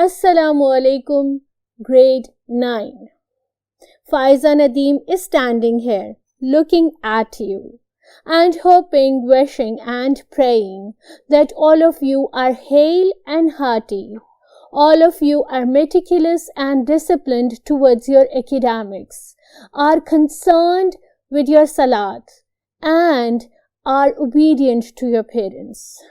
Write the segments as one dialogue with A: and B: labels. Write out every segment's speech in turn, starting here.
A: Assalamu alaikum, grade 9. Faiza Nadeem is standing here, looking at you, and hoping, wishing, and praying that all of you are hale and hearty. All of you are meticulous and disciplined towards your academics, are concerned with your salat, and are obedient to your parents.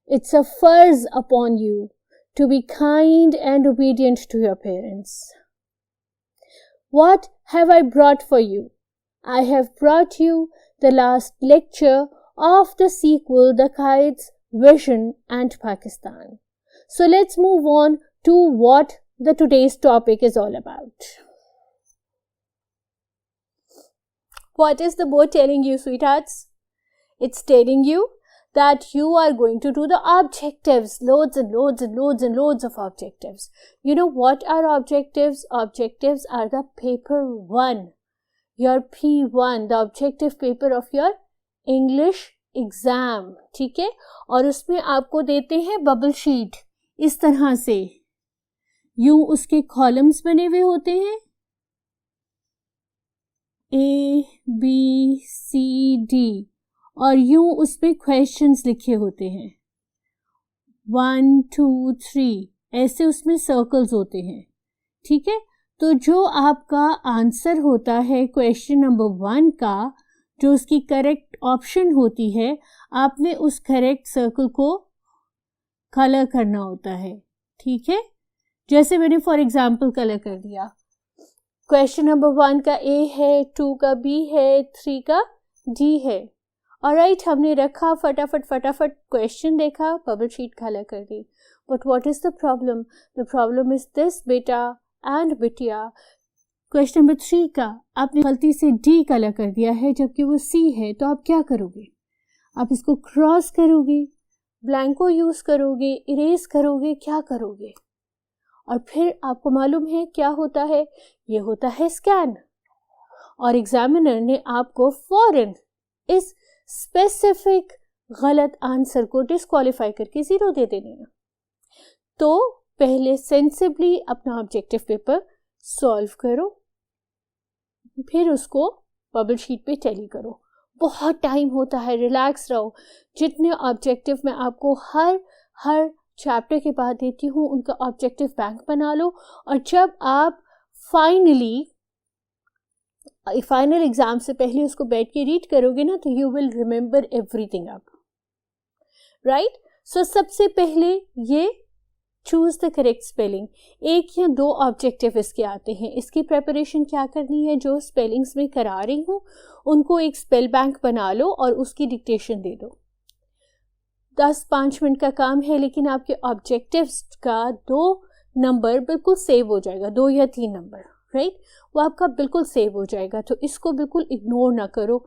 A: It's a farz upon you to be kind and obedient to your parents. What have I brought for you? I have brought you the last lecture of the sequel, The Kites, Vision and Pakistan. So let's move on to what the today's topic is all about. What is the board telling you, sweethearts? It's telling you that you are going to do the objectives, loads and loads and loads and loads of objectives. You know what are objectives? Objectives are the paper 1, your P1, the objective paper of your English exam, ठीक है? और उसमें आपको देते हैं bubble sheet इस तरह से, यूं उसके कॉलम्स बने हुए होते हैं A, B, C, D, और यूं उस पे क्वेश्चंस लिखे होते हैं 1, 2, 3, ऐसे उसमें सर्कल्स होते हैं, ठीक है? तो जो आपका आंसर होता है क्वेश्चन नंबर 1 का, जो उसकी करेक्ट ऑप्शन होती है, आपने उस करेक्ट सर्कल को कलर करना होता है, ठीक है? जैसे मैंने फॉर एग्जांपल कलर कर दिया, क्वेश्चन नंबर 1 का A है, 2 का B है, 3 का D है। ऑलराइट, हमने रखा, फटाफट क्वेश्चन देखा, बबल शीट कलर कर दी। But what is the problem? The problem is this बेटा एंड बिटिया, क्वेश्चन नंबर 3 का आपने गलती से D कलर कर दिया है जबकि वो C है, तो आप क्या करोगे? आप इसको क्रॉस करोगे, ब्लैंको यूज करोगे, इरेज करोगे, क्या करोगे? और फिर आपको मालूम है क्या होता है? ये होता है स्कैन, और एग्जामिनर ने आपको फौरन इस स्पेसिफिक गलत आंसर को डिस्क्वालीफाई करके 0 दे देने हैं। तो पहले सेंसिबली अपना ऑब्जेक्टिव पेपर सॉल्व करो, फिर उसको बबल शीट पे टैली करो। बहुत टाइम होता है, रिलैक्स रहो। जितने ऑब्जेक्टिव मैं आपको हर चैप्टर के बाद देती हूँ, उनका ऑब्जेक्टिव बैंक बना लो, और जब आप फाइनल एग्जाम से पहले उसको बैठ के रीड करोगे ना, तो you will remember everything up, right? So सबसे पहले ये चूज द करेक्ट स्पेलिंग। 1 या 2 ऑब्जेक्टिव इसके आते हैं। इसकी प्रेपरेशन क्या करनी है? जो स्पेलिंग्स में करा रही हूँ उनको एक स्पेल बैंक बना लो और उसकी डिक्टेशन दे दो। 10-5 मिनट का काम है, लेकिन आपके ऑब्जेक्टिव्स का 2 नंबर बिल्कुल सेव हो जाएगा, 2 या 3 नंबर, राइट? वो आपका बिल्कुल सेव हो जाएगा। तो इसको बिल्कुल इग्नोर ना करो।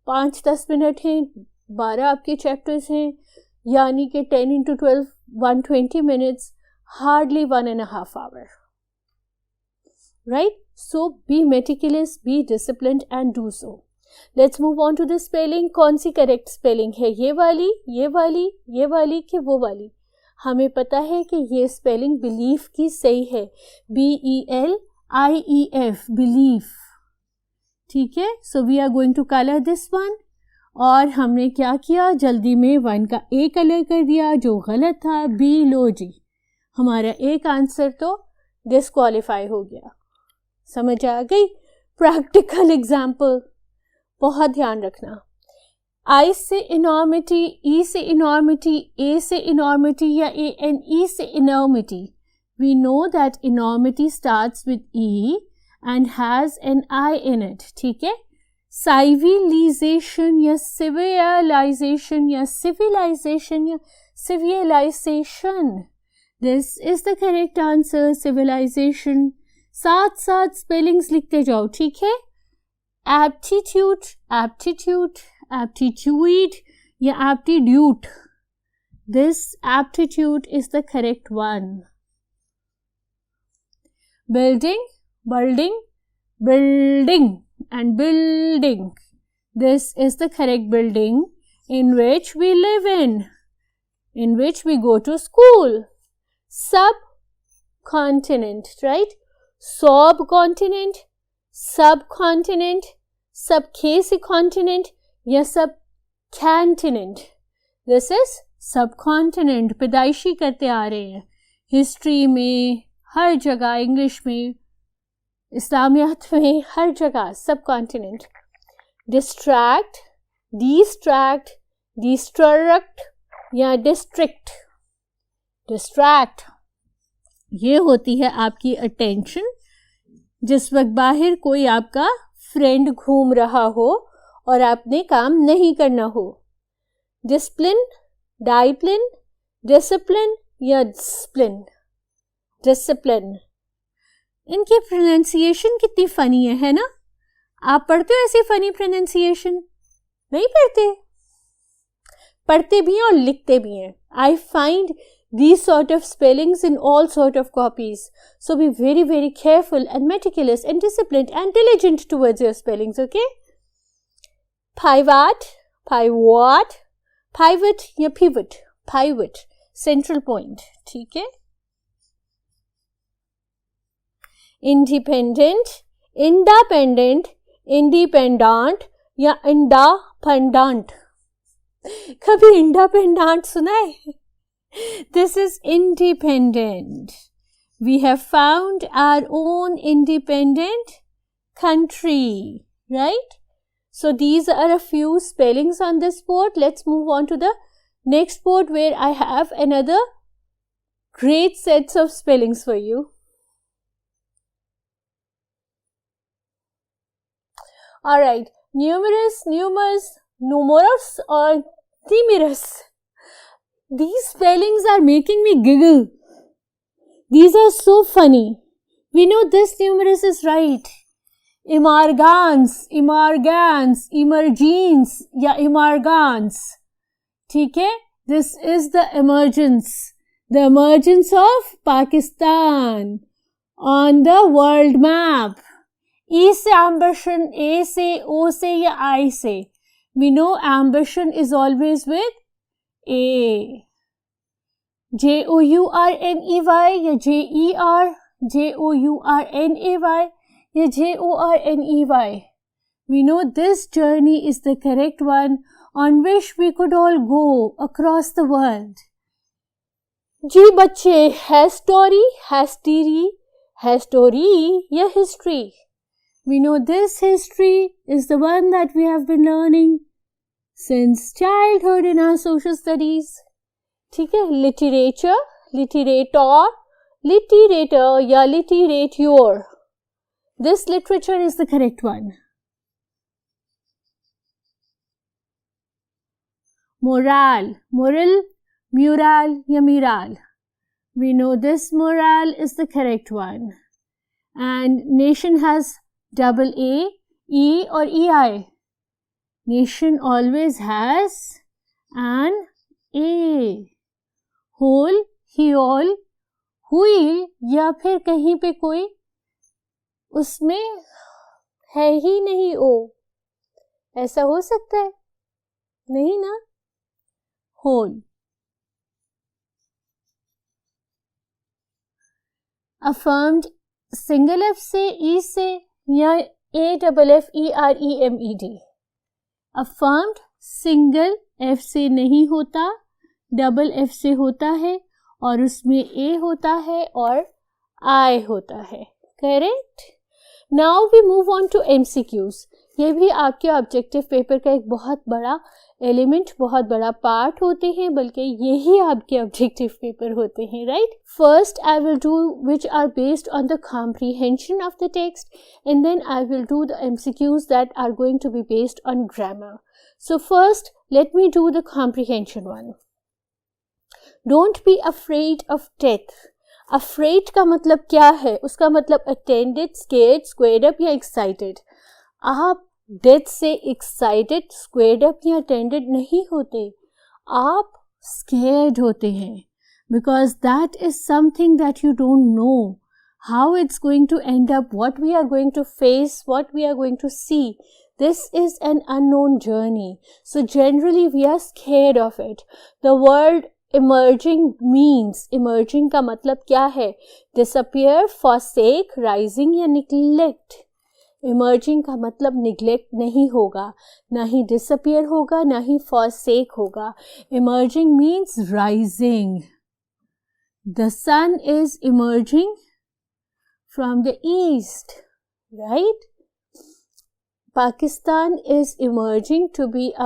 A: 5-10 मिनट हैं, 12 आपके चैप्टर्स हैं, यानी कि 10 into 12 120 minutes, hardly 1.5 hours, right? So be meticulous, be disciplined and do so. Let's move on to the spelling. कौन सी करेक्ट स्पेलिंग है? ये वाली, ये वाली, ये वाली कि वो वाली? हमें पता है कि ये स्पेलिंग बिलीफ की सही है, BELIEF, बिलीफ, ठीक है? So we are going to colour this one. और हमने क्या किया? जल्दी में 1 का A कलर कर दिया जो गलत था, B लो जी, हमारा एक आंसर तो डिस्क्वालीफाई हो गया। समझ आ गई? प्रैक्टिकल एग्जाम्पल बहुत ध्यान रखना। I से इनॉर्मिटी, E से इनॉर्मिटी, A से इनॉर्मिटी या ANE से enormity. We know that enormity starts with E and has an I in it, ठीक है? Civilization या civilization या civilization या civilization. This is the correct answer, civilization. साथ स्पेलिंग्स लिखते जाओ, ठीक है? Aptitude, aptitude, aptitude या aptitude. This aptitude is the correct one. Building, building, building and building. This is the correct building in which we live in which we go to school. सब continent, right? Subcontinent, subcontinent, सबखे से continent या subcontinent. This is subcontinent. पैदाइशी करते आ रहे हैं history में, हर जगह, English में, इस्लामियात में, हर जगह सबकॉन्टिनेंट. डिस्ट्रैक्ट, डिस्ट्रैक्ट, डिस्ट्रक्ट या डिस्ट्रिक्ट. डिस्ट्रैक्ट ये होती है आपकी अटेंशन जिस वक्त बाहर कोई आपका फ्रेंड घूम रहा हो और आपने काम नहीं करना हो. डिसिप्लिन, डाइप्लिन, डिसिप्लिन या डिसिप्लिन. डिसिप्लिन. इनकी प्रोनाउंसिएशन कितनी फनी है ना. आप पढ़ते हो ऐसी फनी प्रोनाउंसिएशन? नहीं पढ़ते? पढ़ते भी हैं और लिखते भी हैं. I find these sort of spellings in all sort of copies. So be very, very careful and meticulous and disciplined and diligent towards your spellings, okay? Pivot, pivot, pivot या pivot, pivot, central point, ठीक है? Independent, independent, independent या independent. कभी independent सुना है? This is independent. We have found our own independent country, right? So these are a few spellings on this board. Let's move on to the next board where I have another great sets of spellings for you. All right, numerous, numerous or numerous. These spellings are making me giggle. These are so funny. We know this numerous is right. Emergence, emergence, emergence या emergence. ठीक है? This is the emergence. The emergence of Pakistan on the world map. E से ambition, A से, O से या I से. We know ambition is always with A. Journey या Ger, Journay या Jorney. We know this journey is the correct one on which we could all go across the world. जी बच्चे, has story, has theory, has story या history. We know this history is the one that we have been learning since childhood in our social studies. ठीक है? Literature, literator, literator या literature. This literature is the correct one. Moral, moral, mural या mural. We know this moral is the correct one. And nation has double A, E or EI. Nation always has an A. Whole, whole, wheel या फिर कहीं पे कोई उसमें है ही नहीं ओ. ऐसा हो सकता है? नहीं ना? Whole. Affirmed single F से, E से या AFFEREMED. Affirmed single F से नहीं होता, double F से होता है और उसमें A होता है और I होता है. Correct? Now we move on to MCQs. ये भी आपके ऑब्जेक्टिव पेपर का एक बहुत बड़ा एलिमेंट, बहुत बड़ा पार्ट होते हैं, बल्कि यही आपके ऑब्जेक्टिव पेपर होते हैं, right? First I will do which are based on the comprehension of the text and then I will do the MCQs that are going to be based on grammar. So first let me do the comprehension one. Don't be afraid of death. Afraid का मतलब क्या है? उसका मतलब attended, scared, squared up या excited. आप death से excited, squared up या अटेंडेड नहीं होते, आप स्केर्ड होते हैं, because that is something that you don't know how it's going to end up, what we are going to face, what we are going to see. This is an unknown journey, so generally we are scared of it. The world emerging means, emerging का मतलब क्या है? Disappear, forsake, rising या neglect. Emerging का मतलब neglect नहीं होगा, ना ही डिसअपियर होगा, ना ही फॉरसेक होगा। Emerging means rising. The sun is emerging from the east, right? Pakistan is emerging to be a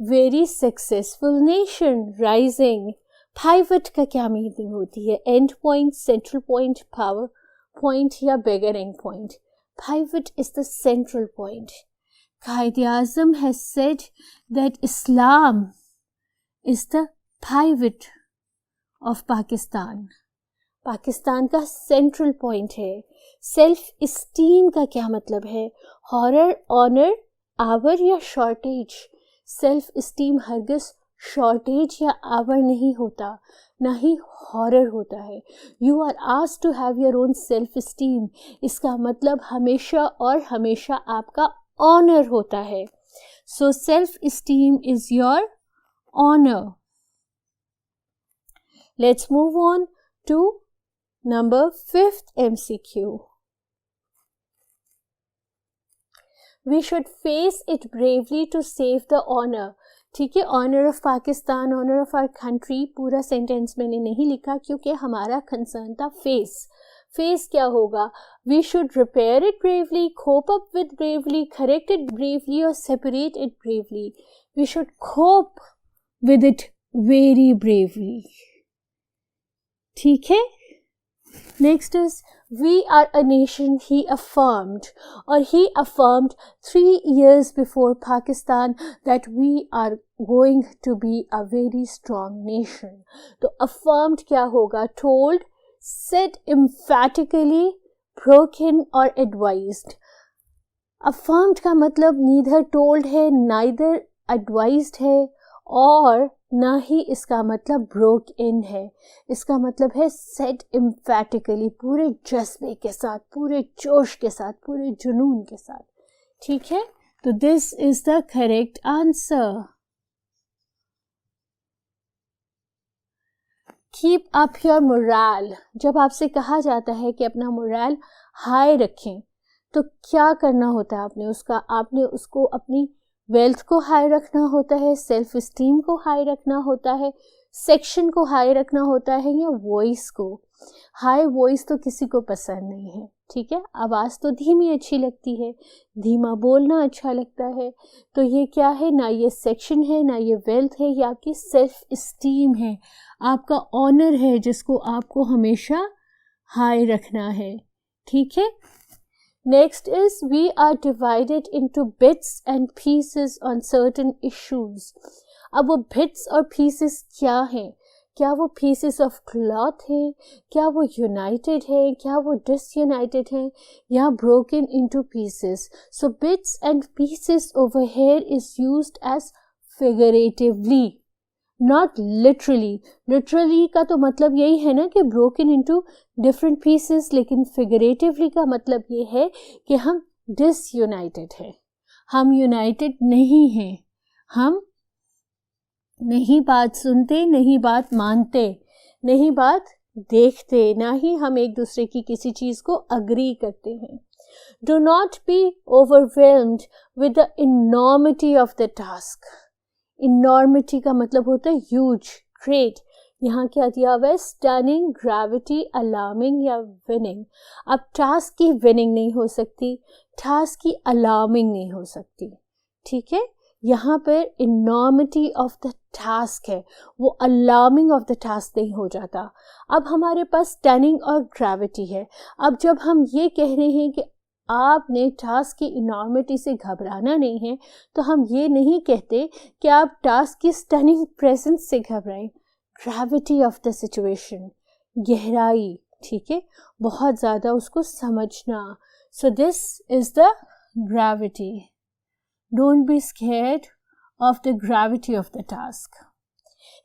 A: very successful nation. Rising. Pivot का क्या मीनिंग होती है? End point, central point, power point या beginning point. Pivot is the central point. Quaid-e-Azam has said that Islam is the pivot of Pakistan. Pakistan का central point है। Self esteem का क्या मतलब है? हॉरर, ऑनर, आवर या शॉर्टेज? सेल्फ इस्टीम हरगिज shortage या आवर नहीं होता, ना ही हॉरर होता है। You are asked to have your own self esteem, इसका मतलब हमेशा और हमेशा आपका ऑनर होता है। So self esteem is your honour. Let's move on to Number 5th MCQ. We should face it bravely to save the honor. ठीक है, honor of Pakistan, honor of our country, पूरा सेंटेंस मैंने नहीं लिखा क्योंकि हमारा कंसर्न था face. Face क्या होगा? We should repair it bravely, cope up with bravely, correct it bravely or separate it bravely. We should cope with it very bravely. ठीक है? Next is, we are a nation, he affirmed, or he affirmed 3 years before Pakistan that we are going to be a very strong nation. तो affirmed क्या होगा? Told, said emphatically, broken or advised. Affirmed का मतलब neither told है, neither advised है, और ना ही इसका मतलब ब्रोक इन है। इसका मतलब है सेड एम्फेटिकली, पूरे जज्बे के साथ, पूरे जोश के साथ, पूरे जुनून के साथ। ठीक है, तो this is the correct answer. Keep up your moral. जब आपसे कहा जाता है कि अपना मोरल हाई रखें, तो क्या करना होता है? आपने उसको अपनी वेल्थ को हाई रखना होता है, सेल्फ इस्टीम को हाई रखना होता है, सेक्शन को हाई रखना होता है, या वॉइस को। हाई वॉइस तो किसी को पसंद नहीं है, ठीक है? आवाज़ तो धीमी अच्छी लगती है, धीमा बोलना अच्छा लगता है। तो ये क्या है? ना ये सेक्शन है, ना ये वेल्थ है, ये आपकी सेल्फ इस्टीम है, आपका ऑनर है, जिसको आपको हमेशा हाई रखना है। ठीक है? Next is, we are divided into bits and pieces on certain issues. अब वो bits और pieces क्या हैं? क्या वो pieces of cloth हैं? क्या वो united है? क्या वो disunited है? या broken into pieces? So bits and pieces over here is used as figuratively, not literally. Literally का तो मतलब यही है ना कि broken into different pieces, लेकिन figuratively का मतलब ये है कि हम disunited हैं, हम united नहीं हैं, हम नहीं बात सुनते, नहीं बात मानते, नहीं बात देखते, ना ही हम एक दूसरे की किसी चीज़ को agree करते हैं। Do not be overwhelmed with the enormity of the task. Enormity का मतलब होता है huge, great। यहाँ क्या दिया हुआ है? स्टनिंग, ग्रेविटी, अलार्मिंग या विनिंग। अब टास्क की विनिंग नहीं हो सकती, टास्क की अलार्मिंग नहीं हो सकती। ठीक है, यहाँ पर इनॉर्मिटी ऑफ द टास्क है, वो अलार्मिंग ऑफ द टास्क नहीं हो जाता। अब हमारे पास स्टनिंग और ग्रेविटी है। अब जब हम ये कह रहे हैं कि आपने टास्क की इनॉर्मिटी से घबराना नहीं है, तो हम ये नहीं कहते कि आप टास्क की स्टनिंग प्रेजेंस से घबराएं। ग्रेविटी ऑफ द सिचुएशन, गहराई, ठीक है, बहुत ज़्यादा उसको समझना। So this is the gravity. Don't be scared of the gravity of the task.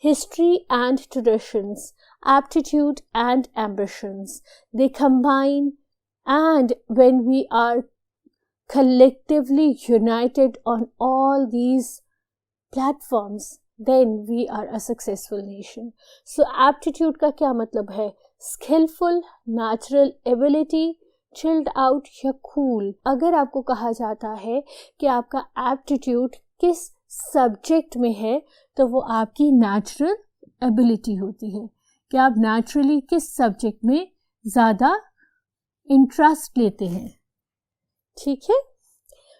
A: History and traditions, aptitude and ambitions, they combine, and when we are collectively united on all these platforms, then we are a successful nation. So aptitude का क्या मतलब है? Skillful, natural ability, chilled out या cool. अगर आपको कहा जाता है कि आपका aptitude किस सब्जेक्ट में है तो वो आपकी natural ability होती है कि आप naturally किस सब्जेक्ट में ज़्यादा इंटरेस्ट लेते हैं. ठीक है.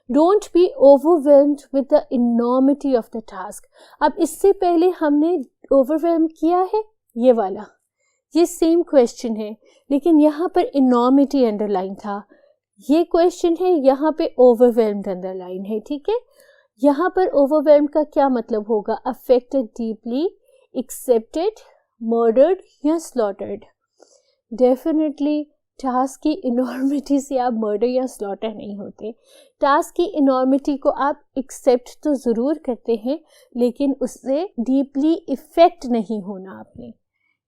A: Don't be overwhelmed with the enormity of the task. अब इससे पहले हमने overwhelm किया है ये वाला, ये सेम क्वेश्चन है लेकिन यहाँ पर enormity अंडरलाइन था. ये क्वेश्चन है, यहाँ पे overwhelmed अंडरलाइन है. ठीक है. यहाँ पर overwhelmed का क्या मतलब होगा? affected deeply, accepted, murdered या slaughtered. डेफिनेटली टास्क की इनॉर्मिटी से आप मर्डर या स्लॉटर नहीं होते. टास्क की इनॉर्मिटी को आप एक्सेप्ट तो ज़रूर करते हैं लेकिन उससे डीपली इफ़ेक्ट नहीं होना आपने.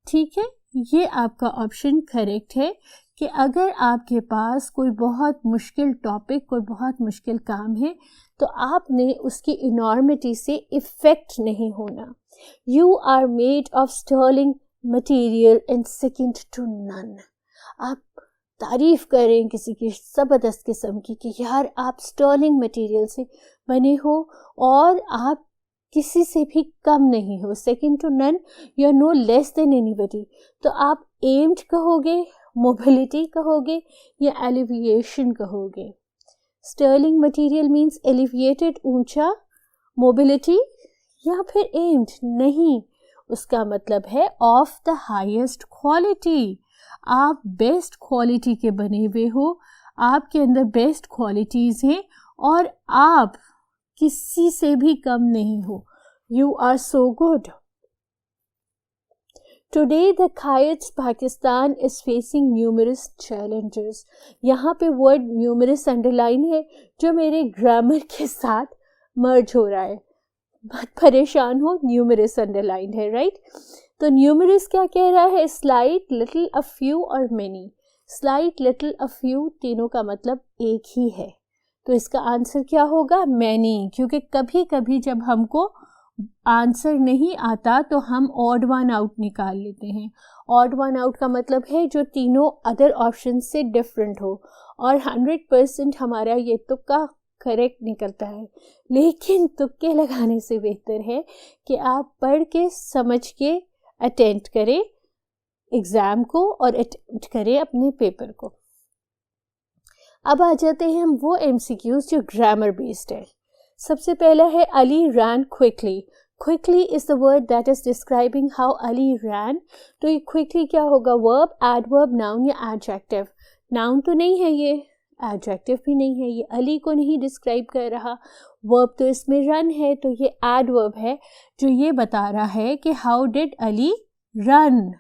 A: ठीक है. ये आपका ऑप्शन करेक्ट है कि अगर आपके पास कोई बहुत मुश्किल टॉपिक, कोई बहुत मुश्किल काम है तो आपने उसकी इनॉर्मिटी से इफ़ेक्ट नहीं होना. You are made of sterling material and second to none. आप तारीफ करें किसी की ज़बरदस्त किस्म की कि यार आप स्टर्लिंग मटेरियल से बने हो और आप किसी से भी कम नहीं हो. Second to none, you are no less than anybody. तो आप एम्ड कहोगे, मोबिलिटी कहोगे या एलिविएशन कहोगे? स्टर्लिंग मटेरियल मीन्स एलिविएटेड, ऊंचा, मोबिलिटी या फिर एम्ड नहीं. उसका मतलब है ऑफ द हाईएस्ट क्वालिटी. आप बेस्ट क्वालिटी के बने हुए हो, आपके अंदर बेस्ट क्वालिटीज़ हैं और आप किसी से भी कम नहीं हो. You are so good. Today the Quaid's Pakistan is facing numerous challenges. यहाँ पे वर्ड न्यूमरस अंडरलाइन है जो मेरे ग्रामर के साथ मर्ज हो रहा है. बहुत परेशान हो, न्यूमरस अंडरलाइन है, राइट. तो न्यूमरस क्या कह रहा है? स्लाइट, लिटिल, अ फ्यू और many. Slight, little, a few तीनों का मतलब एक ही है. तो इसका आंसर क्या होगा? मैनी. क्योंकि कभी कभी जब हमको आंसर नहीं आता तो हम ऑड वन आउट निकाल लेते हैं. ऑड वन आउट का मतलब है जो तीनों अदर ऑप्शन से डिफरेंट हो. और 100% हमारा ये तुक्का करेक्ट निकलता है. लेकिन तुक्के लगाने से बेहतर है कि आप पढ़ के समझ के अटेम्प्ट करें एग्ज़ाम को और अटेम्प्ट करें अपने पेपर को. अब आ जाते हैं हम वो MCQs जो ग्रामर बेस्ड है. सबसे पहला है Ali ran quickly. Quickly is the word that is describing how Ali ran. तो ये क्विकली क्या होगा? वर्ब, एडवर्ब, नाउन या एडजेक्टिव. नाउन तो नहीं है ये, एडजेक्टिव भी नहीं है, ये अली को नहीं डिस्क्राइब कर रहा. वर्ब तो इसमें रन है तो ये एडवर्ब है जो ये बता रहा है कि हाउ डिड अली रन.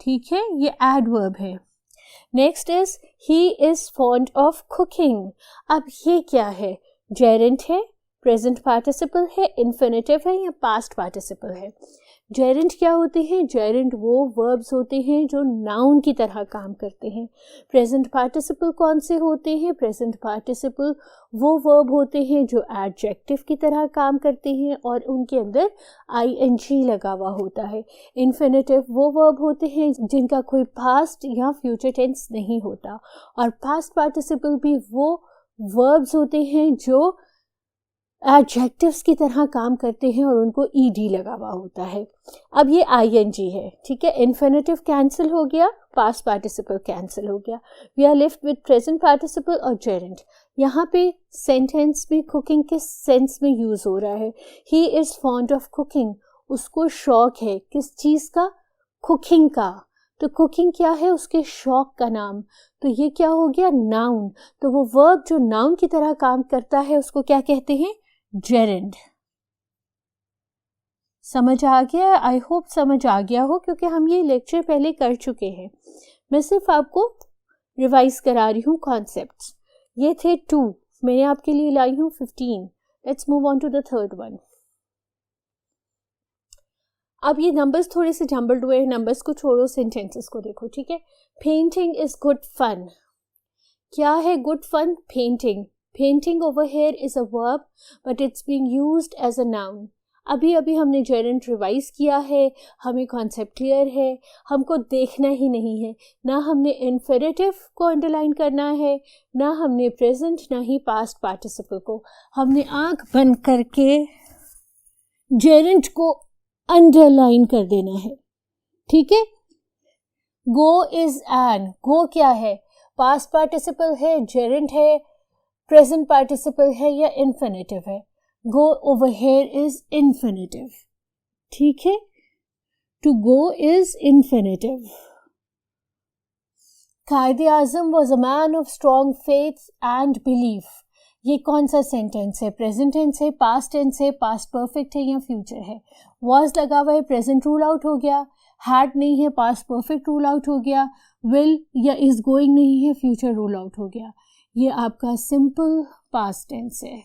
A: ठीक है, ये एडवर्ब है. Next is he is fond of cooking. अब ये क्या है? जेरेंट है, प्रेजेंट पार्टिसिपल है, इन्फिनेटिव है या पास्ट पार्टिसिपल है? जेरेंट क्या होते हैं? जेरेंट वो वर्ब्स होते हैं जो नाउन की तरह काम करते हैं. प्रेजेंट पार्टिसिपल कौन से होते हैं? प्रेजेंट पार्टिसिपल वो वर्ब होते हैं जो एडजेक्टिव की तरह काम करते हैं और उनके अंदर ING लगा हुआ होता है. इन्फिनेटिव वो वर्ब होते हैं जिनका कोई पास्ट या फ्यूचर टेंस नहीं होता. और पास्ट पार्टिसिपल भी वो वर्ब्स होते हैं जो एडजेक्टिव्स की तरह काम करते हैं और उनको ED लगा हुआ होता है. अब ये ING है. ठीक है, इन्फिनेटिव कैंसिल हो गया, पास्ट पार्टिसिपल कैंसिल हो गया. We are left with present participle और जेरेंट. यहाँ पे सेंटेंस में कुकिंग किस सेंस में यूज़ हो रहा है? He is fond of cooking. उसको शौक है किस चीज़ का? कुकिंग का. तो कुकिंग क्या है? उसके शौक का नाम. तो ये क्या हो गया? नाउन. तो वो वर्ब जो नाउन की तरह काम करता है उसको क्या कहते हैं? जेरेंड. समझ आ गया? आई होप समझ आ गया हो क्योंकि हम ये लेक्चर पहले कर चुके हैं. मैं सिर्फ आपको रिवाइज करा रही हूँ कॉन्सेप्ट्स. ये थे 2, मैंने आपके लिए लाई हूँ 15. Let's move on to the third one. अब ये नंबर्स थोड़े से जम्बल्ड हुए हैं, नंबर्स को छोड़ो, सेंटेंसेस को देखो. ठीक है, पेंटिंग इज गुड फन. क्या है good fun? Painting. Painting over here is a verb, but it's being used as a noun. अभी अभी हमने जेरेंट रिवाइज किया है, हमें कॉन्सेप्ट क्लियर है, हमको देखना ही नहीं है, ना हमने इन्फिनेटिव को अंडरलाइन करना है, ना हमने प्रेजेंट, ना ही पास्ट पार्टिसिपल को। हमने आंख बंद करके जेरेंट को अंडरलाइन कर देना है, ठीक है। गो इज एन, गो क्या है, पास्ट पार्टिसिपल है, जेरेंट है, प्रेजेंट पार्टिसिपल है या इन्फिनेटिव है। Go over here is infinitive, ठीक है। To go is infinitive. Quaid-e-Azam was a man of strong faith and belief. ये कौन सा सेंटेंस है, प्रेजेंट टेंस है, पास्ट टेंस है, पास्ट परफेक्ट है या फ्यूचर है। वॉज लगा हुआ है, प्रेजेंट रूल आउट हो गया, हैड नहीं है, पास्ट परफेक्ट रूल आउट हो गया, विल या इज गोइंग नहीं है, फ्यूचर रूल आउट हो गया। ये आपका सिंपल पास्ट टेंस है।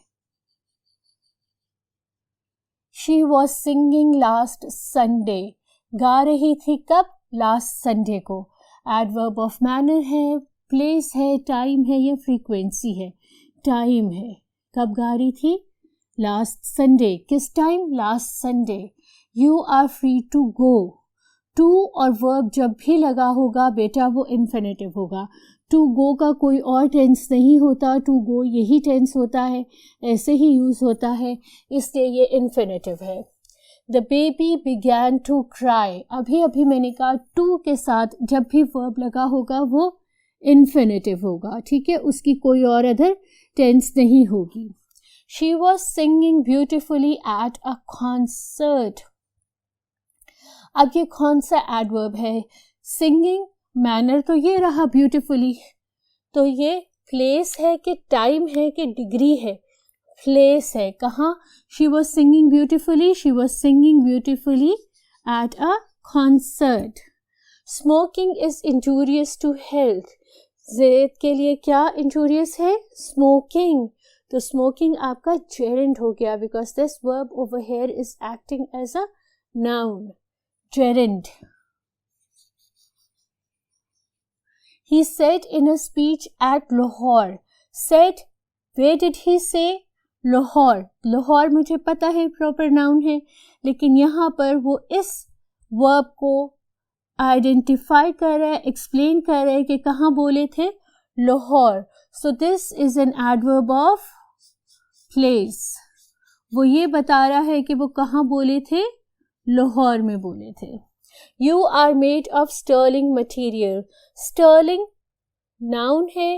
A: She was singing last Sunday, गा रही थी कब, लास्ट संडे को। एडवर्ब ऑफ मैनर है, प्लेस है, टाइम है या फ्रीक्वेंसी है, टाइम है। कब गा रही थी, लास्ट संडे। किस time, last Sunday. You are free to go. To और वर्ब जब भी लगा होगा बेटा वो इन्फिनेटिव होगा। टू गो का कोई और टेंस नहीं होता, टू गो यही टेंस होता है, ऐसे ही यूज होता है, इसलिए ये इन्फिनेटिव है। The baby began to cry, अभी अभी मैंने कहा टू के साथ जब भी वर्ब लगा होगा वो इन्फिनेटिव होगा, ठीक है, उसकी कोई और अदर टेंस नहीं होगी। She was singing beautifully at a concert. अब ये कौन सा एडवर्ब है, सिंगिंग, मैनर तो ये रहा ब्यूटिफुली, तो ये प्लेस है कि टाइम है कि डिग्री है, प्लेस है। कहाँ, she was singing beautifully, she was singing beautifully at a concert. Smoking is injurious to health, सेहत के लिए क्या इंजूरियस है, स्मोकिंग। तो स्मोकिंग आपका जेरेंट हो गया because this verb over here is acting as a noun, gerund. He said in a speech at Lahore. Said, where did he say? Lahore. Lahore मुझे पता है proper noun है, लेकिन यहाँ पर वो इस verb को identify कर रहा है, explain कर रहा है कि कहाँ बोले थे, Lahore. So this is an adverb of place. वो ये बता रहा है कि वो कहाँ बोले थे, लाहौर में बोले थे। You are made of sterling material, sterling noun है,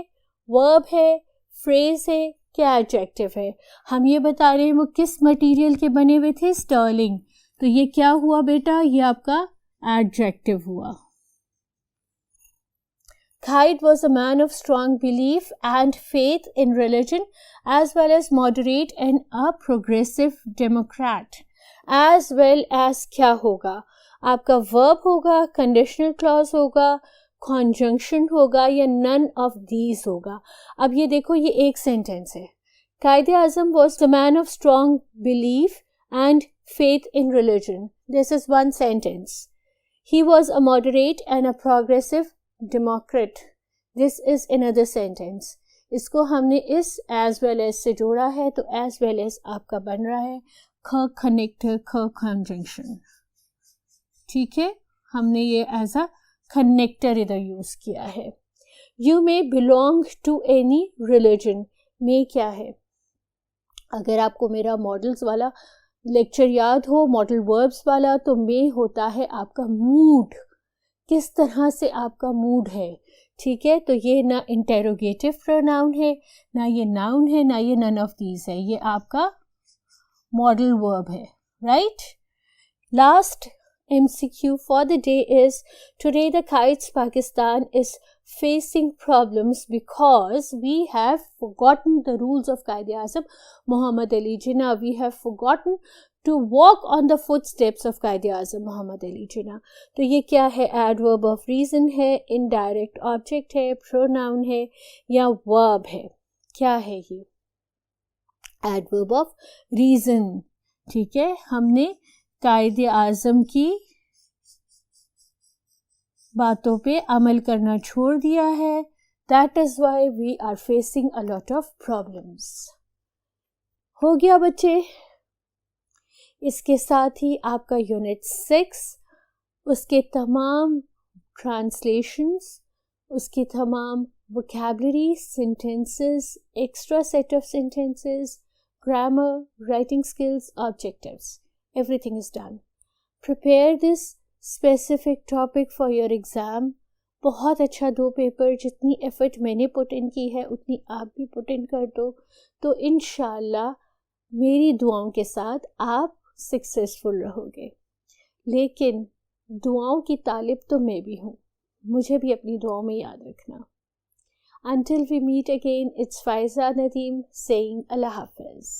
A: वर्ब है, फ्रेज है, क्या एडजेक्टिव है। हम ये बता रहे हैं वो किस मटीरियल के बने हुए थे, स्टर्लिंग, तो ये क्या हुआ बेटा, ये आपका एडजेक्टिव हुआ। Khaid was a man of strong belief and faith in religion as well as moderate and a progressive Democrat. As well as क्या होगा, आपका verb होगा, conditional clause होगा, conjunction होगा या none of these होगा। अब ये देखो, ये एक sentence है। कायदे आज़म was the man of strong belief and faith in religion. This is one sentence. He was a moderate and a progressive Democrat. This is another sentence. इसको हमने इस as well as से जोड़ा है, तो as well as आपका बन रहा है ख कनेक्टर, ख कंजंक्शन, ठीक है। हमने ये एज अ कनेक्टर इधर यूज किया है। You may belong to any religion, may क्या है, अगर आपको मेरा मॉडल्स वाला लेक्चर याद हो, मॉडल वर्ब्स वाला, तो मे होता है आपका मूड, किस तरह से आपका मूड है, ठीक है। तो ये ना इंटेरोगेटिव प्रोनाउन है, ना ये नाउन है, ना ये नन ऑफ दीज है, ये आपका मॉडल वर्ब है, right. Last MCQ for the day is, today the Kites Pakistan is facing problems because we have forgotten the rules of Quaid-e-Azam Muhammad Ali Jinnah. We have forgotten to walk on the footsteps of Quaid-e-Azam Muhammad Ali Jinnah. तो ये क्या है, adverb of reason है, indirect object है, pronoun है या verb है, क्या है ये, adverb of reason, ठीक है। हमने कायदे आज़म की बातों पे अमल करना छोड़ दिया है, that is why we are facing a lot of problems. हो गया बच्चे, इसके साथ ही आपका यूनिट 6, उसके तमाम ट्रांसलेशंस, उसकी तमाम vocabulary, sentences, extra set of sentences, grammar, writing skills, objectives. Everything is done. Prepare this specific topic for your exam. बहुत अच्छा 2 पेपर, जितनी एफर्ट मैंने पुट इन की है उतनी आप भी पुट इन कर दो, तो इंशाल्लाह मेरी दुआओं के साथ आप सक्सेसफुल रहोगे। लेकिन दुआओं की तालिब तो मैं भी हूँ, मुझे भी अपनी दुआओं में याद रखना। Until we meet again, it's Faiza Nadeem saying Allah Hafiz.